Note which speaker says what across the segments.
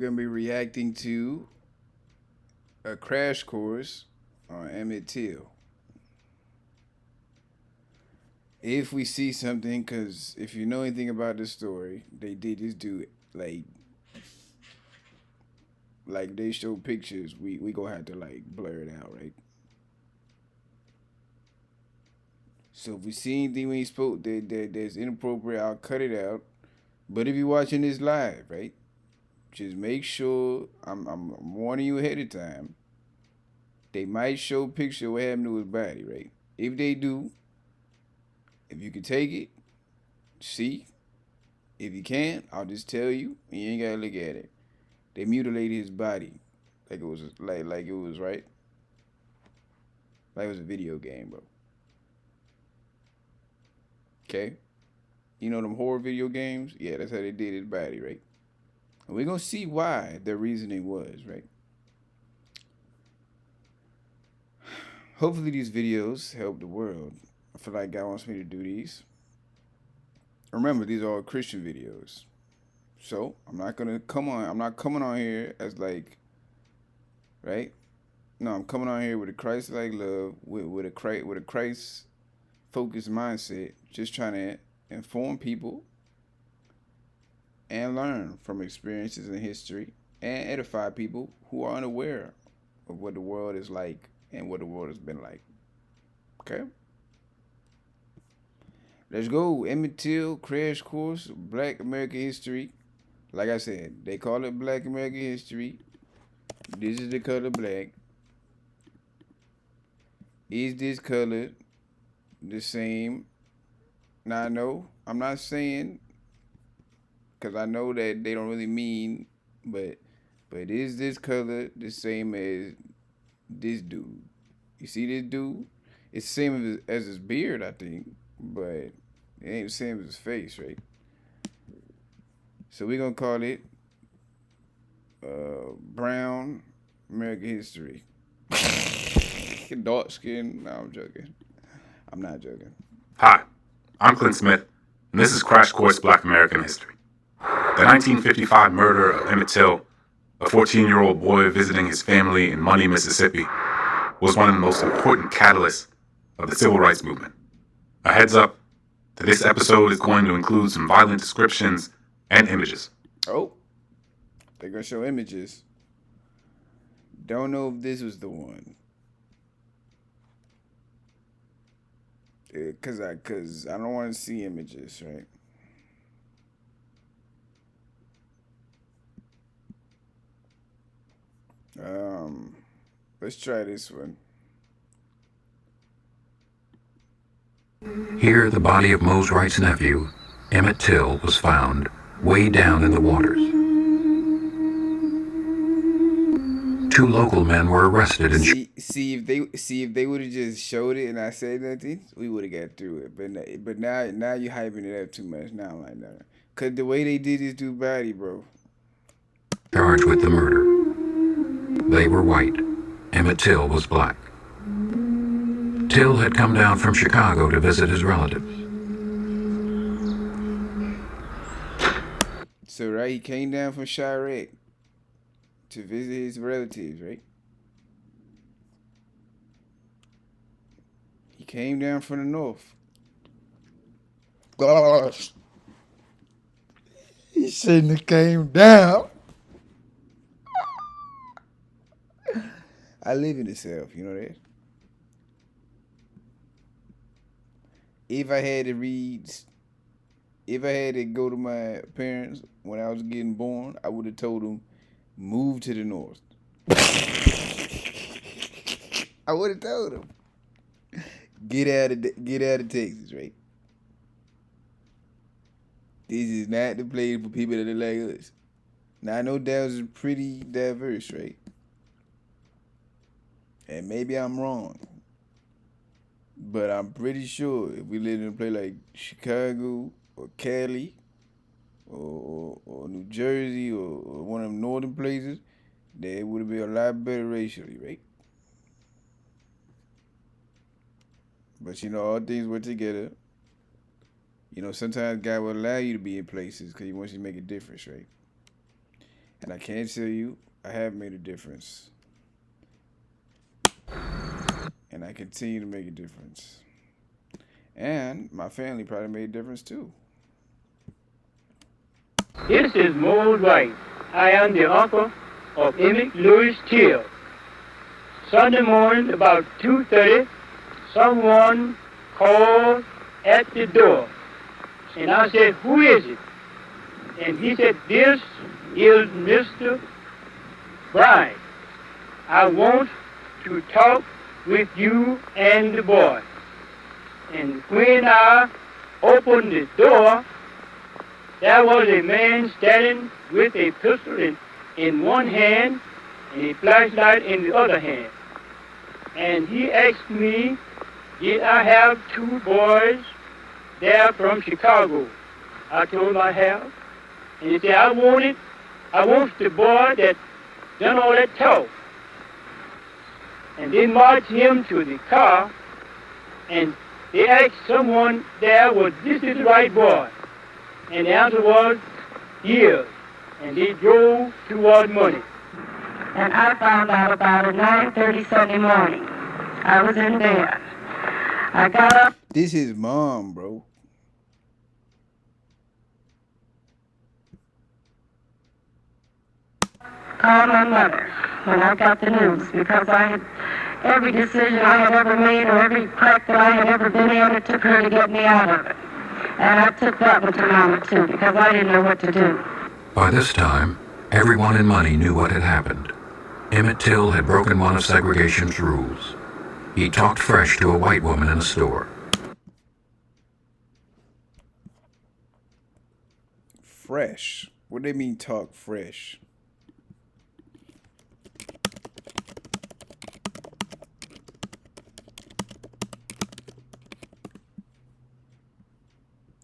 Speaker 1: We're gonna be reacting to a crash course on Emmitt Till. If we see something, because if you know anything about the story, they did just do it like they show pictures. We gonna have to like blur it out, right? So if we see anything when he spoke that's inappropriate, I'll cut it out. But if you're watching this live, right, just make sure I'm warning you ahead of time. They might show a picture of what happened to his body, right? If they do, if you can take it, see. If you can't, I'll just tell you, and you ain't gotta look at it. They mutilated his body, like it was right, like it was a video game, bro. Okay, you know them horror video games? Yeah, that's how they did his body, right? And we're gonna see why their reasoning was, right? Hopefully these videos help the world. I feel like God wants me to do these. Remember, these are all Christian videos. So I'm not gonna come on. I'm not coming on here as like, right? No, I'm coming on here with a Christ-like love, with a Christ-focused mindset, just trying to inform people and learn from experiences in history and edify people who are unaware of what the world is like and what the world has been like. Okay, let's go. Emmitt Till crash course, Black American history. Like I said, they call it Black American history. This is the color black. Is this color the same? Now I know I'm not saying because I know that they don't really mean, but is this color the same as this dude? You see this dude? It's the same as his beard, I think, but it ain't the same as his face, right? So we're gonna call it brown American history. Dark skin. No, I'm joking. I'm not joking.
Speaker 2: Hi, I'm Clint Smith, and this is Crash Course Black American History. The 1955 murder of Emmitt Till, a 14-year-old boy visiting his family in Money, Mississippi, was one of the most important catalysts of the civil rights movement. A heads up that this episode is going to include some violent descriptions and images.
Speaker 1: Oh, they're gonna show images. Don't know if this was the one. Cause I don't want to see images, right? Um, let's try this one.
Speaker 3: Here, the body of Mose Wright's nephew, Emmitt Till, was found, way down in the waters. Two local men were arrested and
Speaker 1: See if they would have just showed it and I said nothing, we would have got through it. But now you hyping it up too much. Now I'm like that. Cause the way they did this dude body, bro.
Speaker 3: charged with the murder. They were white. Emmitt Till was black. Till had come down from Chicago to visit his relatives.
Speaker 1: So right, he came down from Chirac to visit his relatives, right? He came down from the north. Gosh. He shouldn't have came down. I live in the South, you know that? If I had to read, if I had to go to my parents when I was getting born, I would have told them, move to the north. I would have told them, get out of Texas, right? This is not the place for people that are like us. Now I know Dallas is pretty diverse, right? And maybe I'm wrong, but I'm pretty sure if we lived in a place like Chicago or Cali or New Jersey or one of them northern places, there would be a lot better racially, right? But you know, all things work together. You know, sometimes God will allow you to be in places because He wants you to make a difference, right? And I can't tell you, I have made a difference. And I continue to make a difference. And my family probably made a difference too.
Speaker 4: This is Mo's wife. I am the uncle of Emmitt Till. Sunday morning, about 2:30, someone called at the door. And I said, who is it? And he said, this is Mr. Brian. I want to talk with you and the boy. And when I opened the door, there was a man standing with a pistol in one hand and a flashlight in the other hand. And he asked me, did I have two boys there from Chicago? I told him I have. And he said, I want the boy that done all that talk. And they marched him to the car, and they asked someone there, was this the right boy? And the answer was, yes. And they drove toward money.
Speaker 5: And I found out about it 9:30 Sunday morning. I was in bed. I got up.
Speaker 1: This is mom, bro.
Speaker 5: Called my mother when I got the news, because I had every decision I had ever made or every crack that I had ever been in, it took her to get me out of it. And I took that one to Mama too, because I didn't know what to do.
Speaker 3: By this time, everyone in Money knew what had happened. Emmitt Till had broken one of segregation's rules. He talked fresh to a white woman in a store.
Speaker 1: Fresh. What do they mean talk fresh?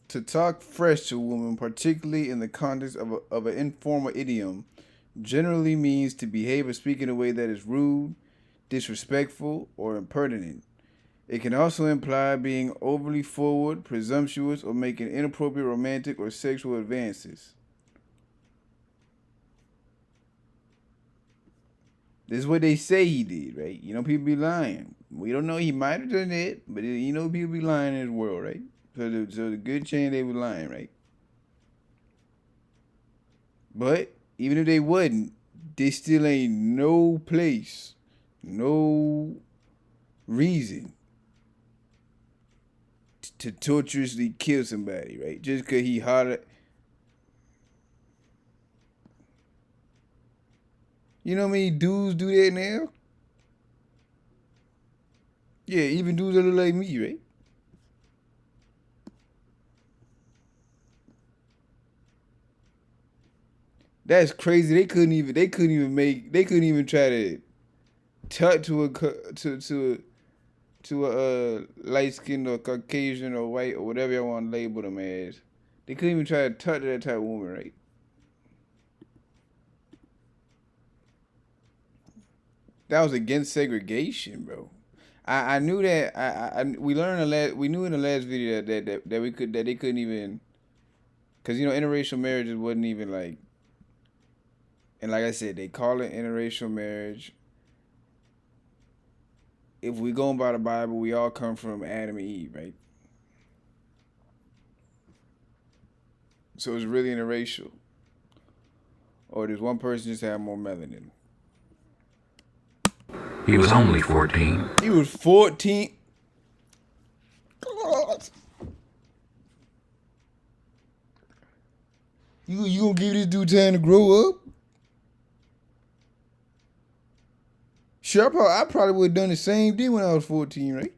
Speaker 1: To talk fresh to a woman, particularly in the context of an informal idiom, generally means to behave or speak in a way that is rude, disrespectful, or impertinent. It can also imply being overly forward, presumptuous, or making inappropriate romantic or sexual advances. This is what they say he did, right? You know, people be lying. We don't know, he might have done it, but you know, people be lying in this world, right? So the good chance they were lying, right? But even if they wasn't, there still ain't no place, no reason to torturously kill somebody, right? Just because he hollered. You know how many dudes do that now? Yeah, even dudes that look like me, right? That's crazy. They couldn't even try to talk to a light skinned or Caucasian or white or whatever y'all want to label them as. They couldn't even try to talk to that type of woman, right? That was against segregation, bro. I knew that. We learned we knew in the last video that they couldn't even, because you know interracial marriages wasn't even like. And like I said, they call it interracial marriage. If we going by the Bible, we all come from Adam and Eve, right? So it's really interracial. Or does one person just have more melanin?
Speaker 3: He was only 14.
Speaker 1: He was 14. God. You gonna give this dude time to grow up? Sure, I probably would have done the same thing when I was 14, right?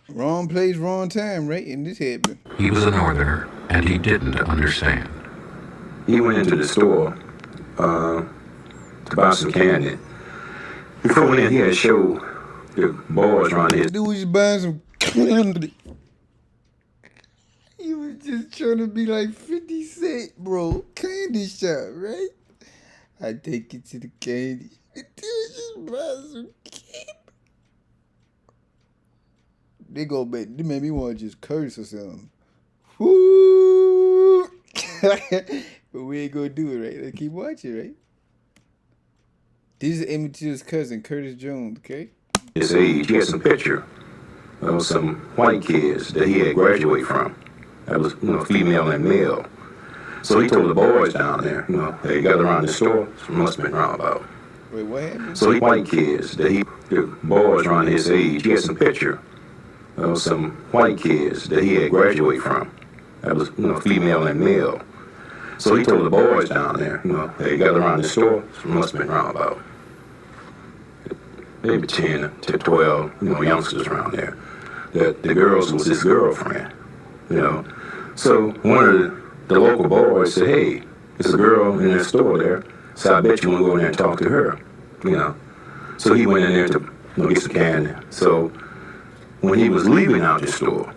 Speaker 1: Wrong place, wrong time, right? And this happened.
Speaker 3: He was a northerner, and he didn't understand.
Speaker 6: He went into the store to buy some candy. Before we went in, he had showed the boys around here.
Speaker 1: Dude was just buying some candy. He was just trying to be like 50 Cent, bro. Candy shop, right? I take it to the candy. Dude just buy some candy. They made me want to just curse or something. Woo! But we ain't gonna do it, right? Let's keep watching, right? This is Emmitt Till's cousin, Curtis Jones, okay?
Speaker 6: His age, he had some picture of some white kids that he had graduated from. That was, female and male. So he told the boys down there, they gathered around the store. It must have been around about.
Speaker 1: Wait, what happened?
Speaker 6: So he white kids the boys around his age, he had some picture of some white kids that he had graduated from. That was, female and male. So he told the boys down there, they gathered around the store. It must have been around about maybe 10 to 12, youngsters around there. That the girls was his girlfriend, So one of the local boys said, hey, there's a girl in that store there, so I bet you want to go in there and talk to her, So he went in there to get some candy. So when he was leaving out the store,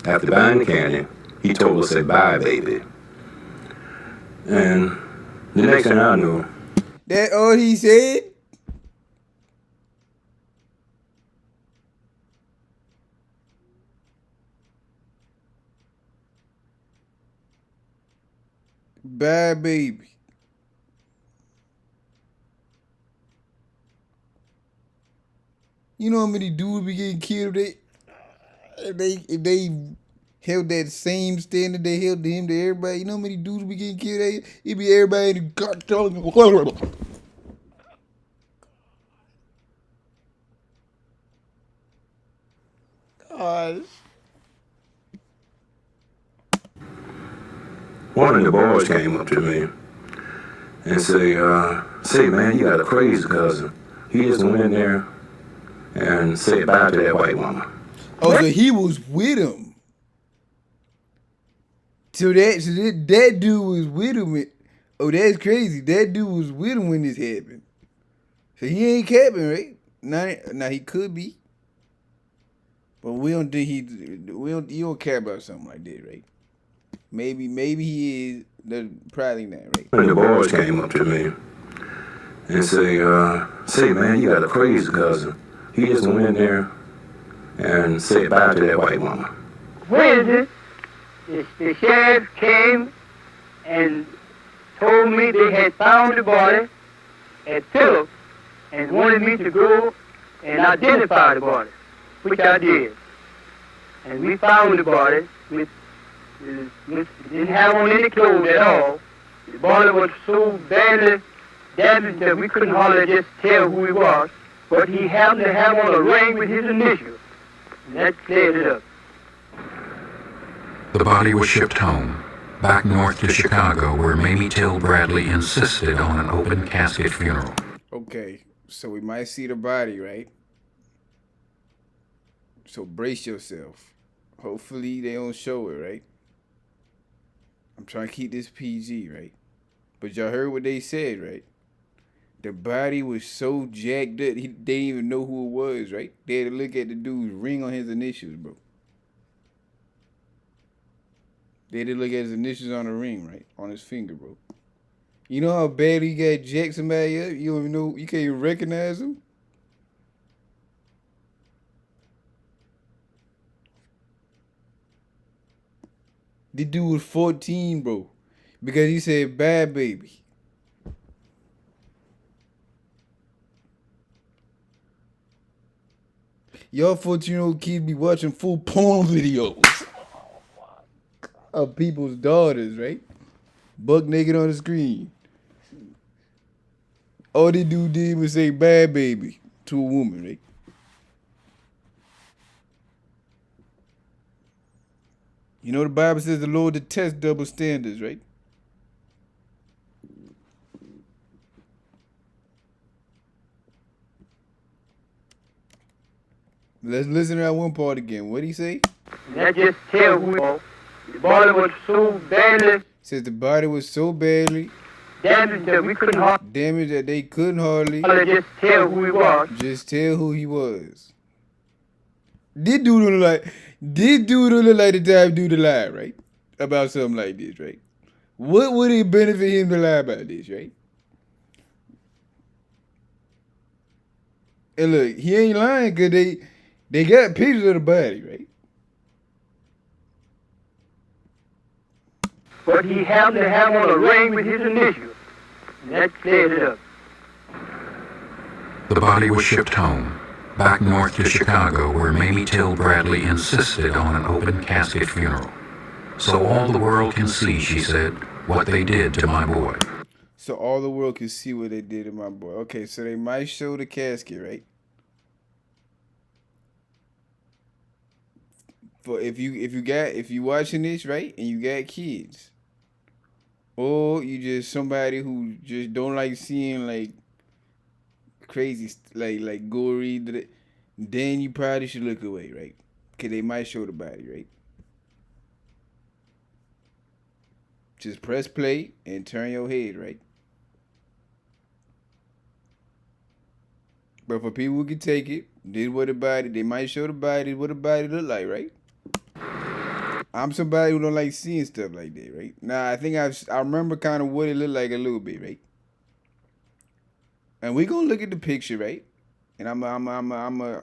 Speaker 6: after buying the candy, he told us, say, bye, baby. And the next thing I knew,
Speaker 1: that all he said? Bye, baby. You know how many dudes be getting killed if they held that same standard they held to him to everybody? You know how many dudes be getting killed? It be everybody in the gut talking. Gosh.
Speaker 6: one of the boys came up to me and say, man, you got a crazy cousin. He just went in there and said bye to that white woman.
Speaker 1: Oh, so he was with him. So that dude was with him. Oh, that's crazy. That dude was with him when this happened. So he ain't capping, right? Now he could be. But we don't think you don't care about something like that, right? Maybe he is, probably not, right?
Speaker 6: And the boys came up to me and say, man, you got a crazy cousin. He just went in there and said bye to that white woman.
Speaker 4: Wednesday, the sheriff came and told me they had found the body at Phillips and wanted me to go and identify the body, which I did. And we found the body with didn't have on any clothes at all. The body was so badly damaged that we couldn't hardly just tell who he was. But he happened to have on a ring with his initials. And that cleared it up.
Speaker 3: The body was shipped home, back north to Chicago, where Emmitt Till Bradley insisted on an open casket funeral.
Speaker 1: Okay, so we might see the body, right? So brace yourself. Hopefully they don't show it, right? I'm trying to keep this PG, right? But y'all heard what they said, right? The body was so jacked up, they didn't even know who it was, right? They had to look at the dude's ring on his initials, bro. They had to look at his initials on the ring, right? On his finger, bro. You know how bad he got jacked somebody up? You don't even know, you can't even recognize him? The dude was 14, bro. Because he said, bye, baby. Y'all 14-year-old kids be watching full porn videos of people's daughters, right? Buck naked on the screen. All the dude did was say, bye, baby, to a woman, right? You know the Bible says the Lord detests double standards, right? Let's listen to that one part again. What'd he say?
Speaker 4: That just tell who it was. The body was so badly
Speaker 1: Says the body was so badly
Speaker 4: damaged that we couldn't hardly
Speaker 1: damaged that they couldn't hardly
Speaker 4: just tell who he was.
Speaker 1: just tell who he was. This dude look like the type dude to lie, right? About something like this, right? What would it benefit him to lie about this, right? And look, he ain't lying because they got pictures of the body, right?
Speaker 4: but he happened to have on a ring with his initials, and that cleared it up.
Speaker 3: The body was shipped home, back north to Chicago, where Mamie Till Bradley insisted on an open casket funeral. So all the world can see, she said, what they did to my boy.
Speaker 1: So all the world can see what they did to my boy. Okay, so they might show the casket, right? For if you watching this, right, and you got kids, or you just somebody who just don't like seeing like crazy like gory, then you probably should look away, right? Cause they might show the body, right? Just press play and turn your head, right? But for people who can take it, did what the body, they might show the body, what the body look like, right? I'm somebody who don't like seeing stuff like that, right? Now I think I remember kind of what it looked like a little bit, right? And we gonna look at the picture, right? And I'm gonna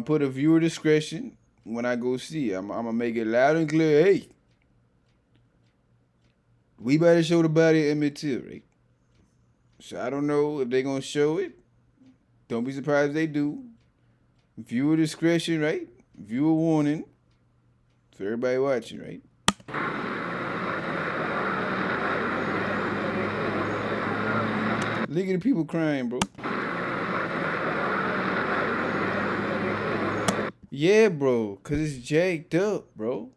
Speaker 1: put a viewer discretion when I go see it. I'm gonna make it loud and clear. Hey, we better show the body of Emmitt Till, right? So I don't know if they gonna show it. Don't be surprised if they do. Viewer discretion, right? Viewer warning for everybody watching, right? Look at the people crying, bro. Yeah, bro, cause it's jacked up, bro.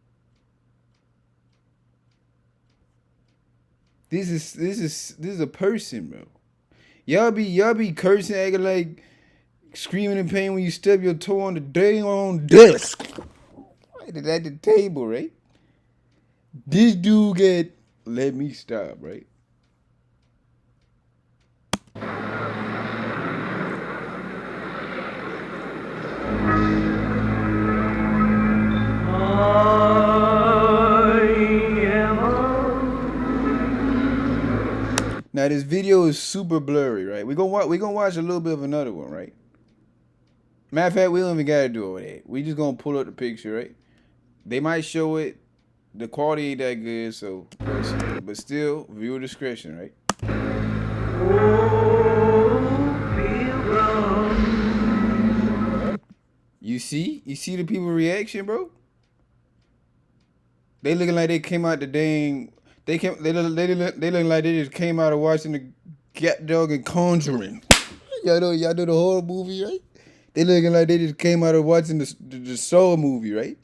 Speaker 1: This is a person, bro. Y'all be cursing, acting like screaming in pain when you stub your toe on the dang on desk. Right at the table, right? This dude get let me stop, right? Now this video is super blurry, right? We gonna watch a little bit of another one, right? Matter of fact, we don't even gotta do all that. We just gonna pull up the picture, right? They might show it. The quality ain't that good, so but still, viewer discretion, right? You see the people reaction, bro. They looking like they came out the dang. They looking like they just came out of watching the Gat Dog and Conjuring. y'all know the horror movie, right? They looking like they just came out of watching the Saw movie, right?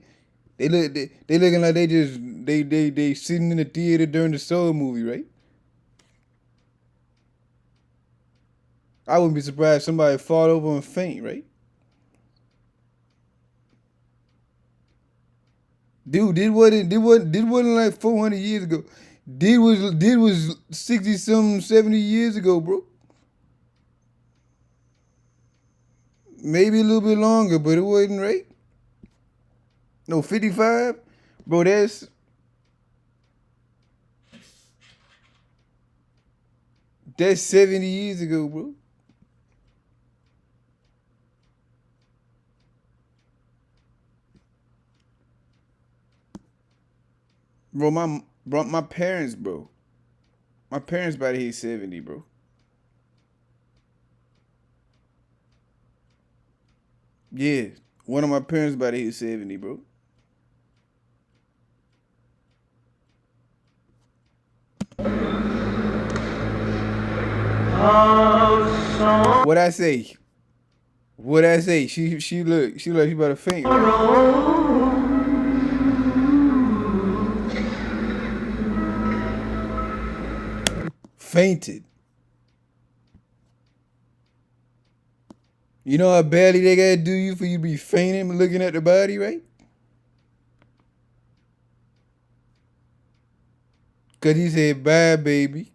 Speaker 1: They looking like they sitting in the theater during the Saw movie, right? I wouldn't be surprised if somebody fall over and faint, right? Dude, did wasn't like 400 years ago. Did was 60 something 70 years ago, bro. Maybe a little bit longer, but it wasn't, right? No, 55? Bro, that's 70 years ago, bro. My parents, bro. My parents about to hit 70, bro. Yeah. One of my parents about to hit 70, bro. What I say? What I say? She look like she about to faint. Right? Fainted. You know how badly they gotta do you for you to be fainting looking at the body, right? Cause he said, bye, baby.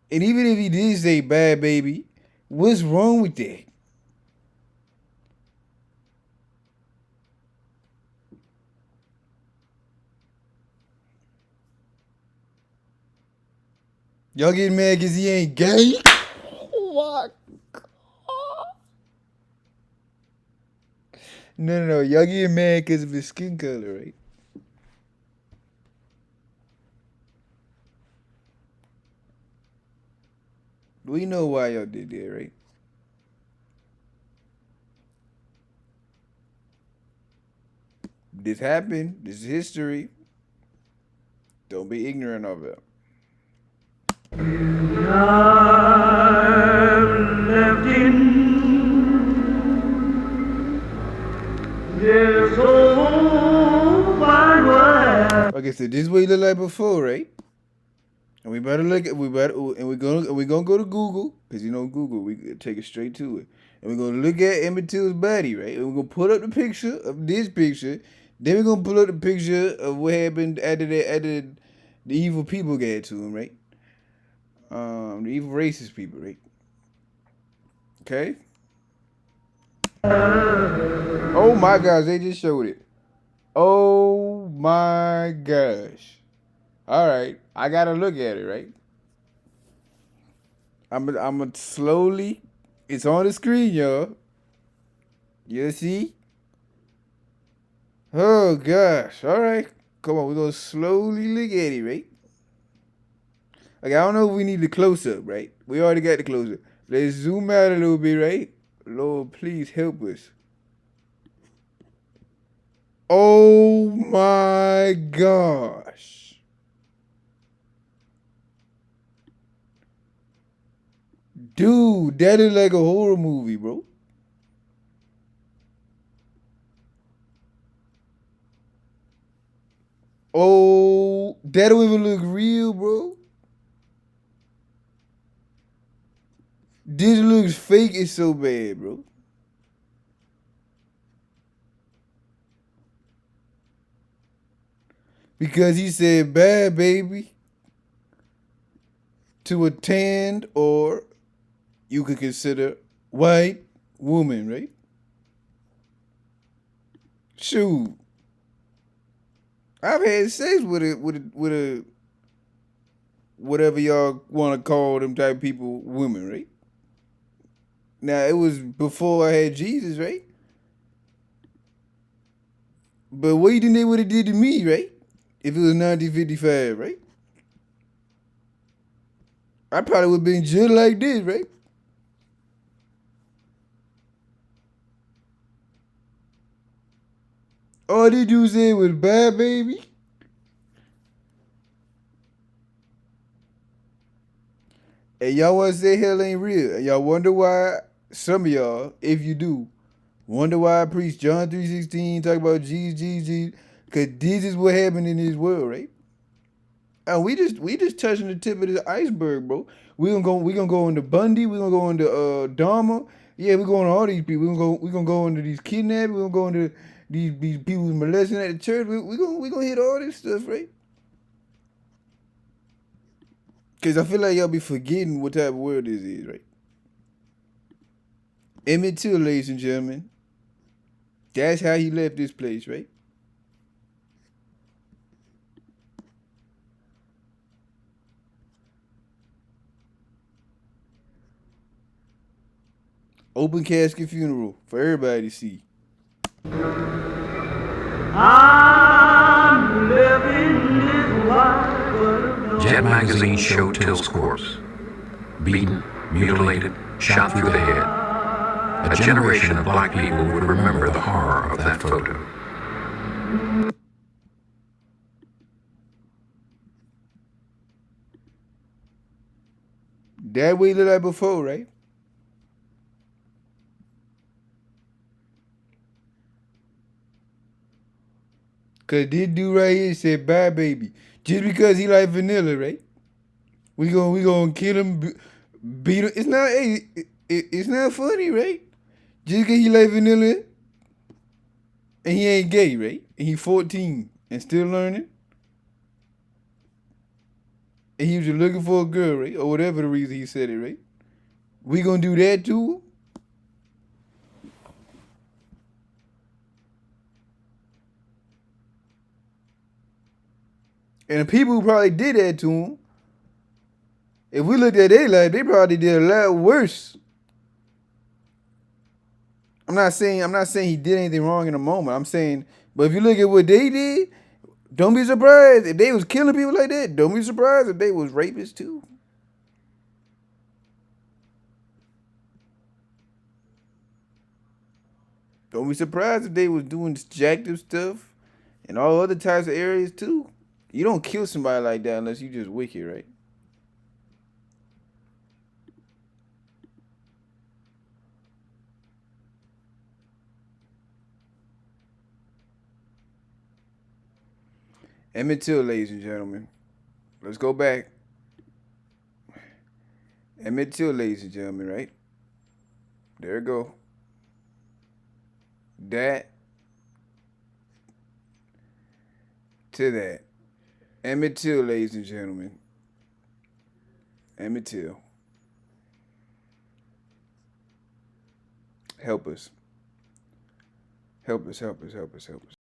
Speaker 1: And even if he did say bad baby, what's wrong with that? Y'all getting mad because he ain't gay? Oh my God. No. Y'all getting mad because of his skin color, right? We know why y'all did that, right? This happened. This is history. Don't be ignorant of it. Okay, so this is what he looked like before, right? And we better look at we're gonna go to Google, because you know Google, we take it straight to it. And we're gonna look at Emmitt Till's body, right? And we're gonna pull up the picture of this picture. Then we're gonna pull up the picture of what happened after the evil people got to him, right? The evil racist people, right? Okay. Oh my gosh, they just showed it. Oh my gosh. All right, I gotta look at it, right? I'm slowly. It's on the screen, y'all. You see? Oh gosh. All right, come on. We're gonna slowly look at it, right? Okay, I don't know if we need the close up, right? We already got the close up. Let's zoom out a little bit, right? Lord, please help us. Oh my gosh. Dude, that is like a horror movie, bro. Oh, that don't even look real, bro. This looks fake. It's so bad, bro. Because he said bad baby to a tanned or you could consider white woman, right? Shoot. I've had sex with a whatever y'all want to call them type of people, women, right? Now it was before I had Jesus, right? But what do you think they would have did to me, right? If it was 1955, right? I probably would have been just like this, right? All they do say was bad baby. And y'all want to say hell ain't real. And y'all wonder why, some of y'all, if you do, wonder why I preach John 3:16, talk about Jesus. Because this is what happened in this world, right? And we just touching the tip of the iceberg, bro. We gonna go into Bundy. We gonna go into Dharma. Yeah, we going to all these people. We gonna go into these kidnapping. We gonna go into these people who's molesting at the church. We gonna hit all this stuff, right? Cause I feel like y'all be forgetting what type of world this is, right? Emmitt Till, ladies and gentlemen. That's how he left this place, right? Open casket funeral for everybody to see.
Speaker 3: Jet magazine showed Till's corpse. Beaten, mutilated, shot through the head. A generation of black people would remember the horror of that photo.
Speaker 1: That way he looked like before, right? Cause this dude right here said bye baby. Just because he like vanilla, right? We gonna kill him, beat him. It's not it's not funny, right? Just cause he like vanilla and he ain't gay, right? And he 14 and still learning. And he was just looking for a girl, right? Or whatever the reason he said it, right? We gonna do that too? And the people who probably did that to him, If we looked at their life, they probably did a lot worse. I'm not saying he did anything wrong in the moment. I'm saying, but if you look at what they did, don't be surprised if they was killing people like that. Don't be surprised if they was rapists too. Don't be surprised if they was doing destructive stuff in all other types of areas too. You don't kill somebody like that unless you just wicked, right? Emmitt Till, ladies and gentlemen. Let's go back. Emmitt Till, ladies and gentlemen, right? There we go. That to that. Emmitt Till, ladies and gentlemen. Emmitt Till. Help us. Help us, help us, help us, help us.